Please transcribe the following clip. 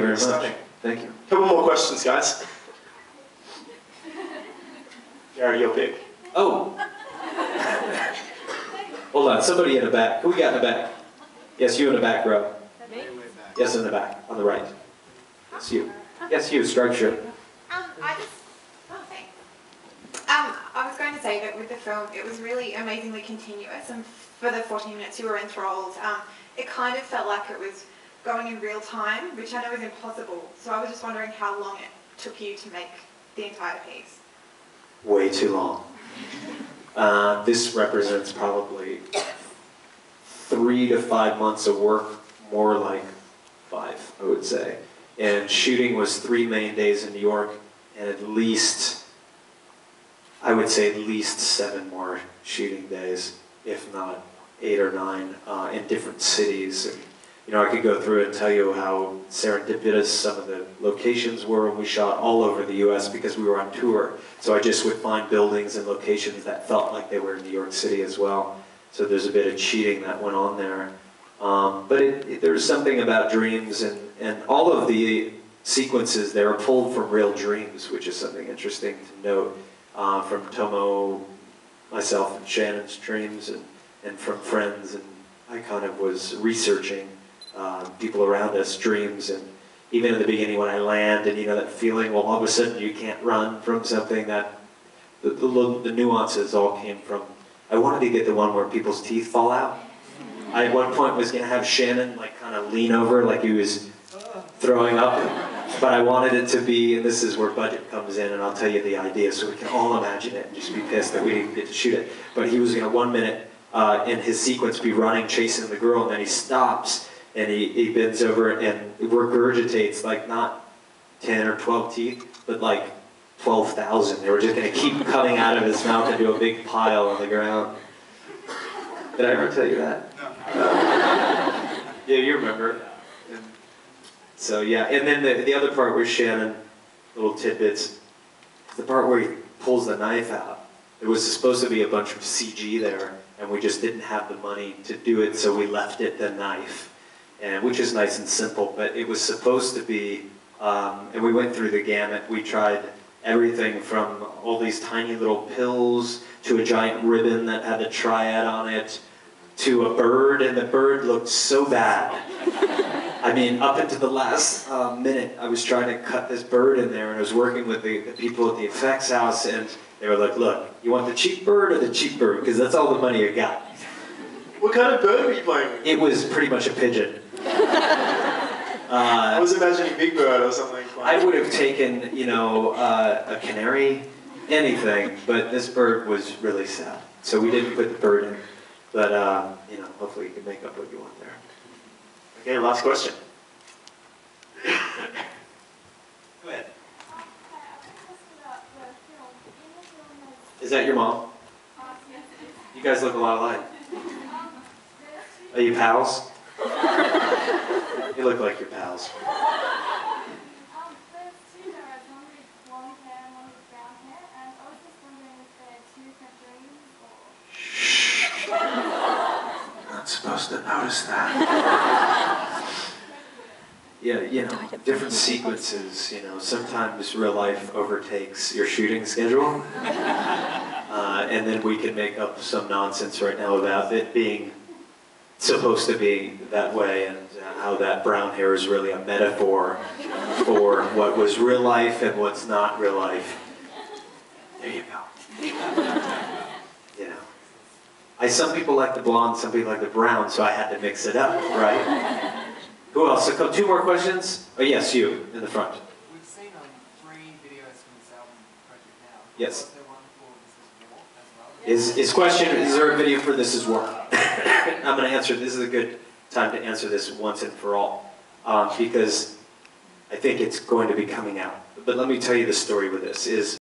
you very much. Stunning. Thank you. Couple more questions, guys. Gary, your pick. Oh! Hold on, somebody in the back. Who we got in the back? Yes, you in the back row. Yes, in the back, on the right. Yes, you. Yes, you, striped shirt. I was going to say that with the film, it was really amazingly continuous, and for the 14 minutes you were enthralled, it kind of felt like it was going in real time, which I know is impossible. So I was just wondering how long it took you to make the entire piece. Way too long. This represents probably 3 to 5 months of work, more like 5, I would say. And shooting was 3 main days in New York, and at least, I would say at least 7 more shooting days, if not 8 or 9, in different cities. And, you know, I could go through and tell you how serendipitous some of the locations were, and we shot all over the US because we were on tour. So I just would find buildings and locations that felt like they were in New York City as well. So there's a bit of cheating that went on there. But there's something about dreams, and all of the sequences there are pulled from real dreams, which is something interesting to note, from Tomo, myself, and Shannon's dreams, and from friends, and I kind of was researching people around us, dreams, and even in the beginning when I land, and you know that feeling, well, all of a sudden you can't run from something, that the nuances all came from, I wanted to get the one where people's teeth fall out. I at one point was going to have Shannon like kind of lean over like he was throwing up, but I wanted it to be, and this is where budget comes in, and I'll tell you the idea so we can all imagine it and just be pissed that we didn't get to shoot it. But he was going to 1 minute in his sequence be running, chasing the girl, and then he stops and he bends over and regurgitates like not 10 or 12 teeth, but like 12,000. They were just going to keep coming out of his mouth into a big pile on the ground. Did I ever tell you that? No. Yeah, you remember. And so yeah, and then the other part where Shannon, little tidbits, the part where he pulls the knife out. There was supposed to be a bunch of CG there, and we just didn't have the money to do it, so we left it the knife, and which is nice and simple. But it was supposed to be, and we went through the gamut. We tried everything from all these tiny little pills to a giant ribbon that had a triad on it, to a bird, and the bird looked so bad. I mean, up into the last minute, I was trying to cut this bird in there, and I was working with the people at the effects house, and they were like, look, you want the cheap bird or the cheap bird? Because that's all the money you got. What kind of bird were you playing with? It was pretty much a pigeon. I was imagining Big Bird or something. I would have taken, you know, a canary, anything, but this bird was really sad. So we didn't put the bird in. But, you know, hopefully you can make up what you want there. Okay, last question. Go ahead. Is that your mom? You guys look a lot alike. Are you pals? You look like you're pals. Not supposed to notice that. Yeah, you know, different sequences, you know, sometimes real life overtakes your shooting schedule. And then we can make up some nonsense right now about it being supposed to be that way, and how that brown hair is really a metaphor for what was real life and what's not real life. There you go. You know. Some people like the blonde, some people like the brown, so I had to mix it up, right? Who else? So 2 more questions? Oh yes, you, in the front. We've seen 3 videos from this album project now. Yes. Was there one for This Is War as well? His question, is there a video for This Is War? I'm going to answer, this is a good time to answer this once and for all, because I think it's going to be coming out. But let me tell you the story with this, is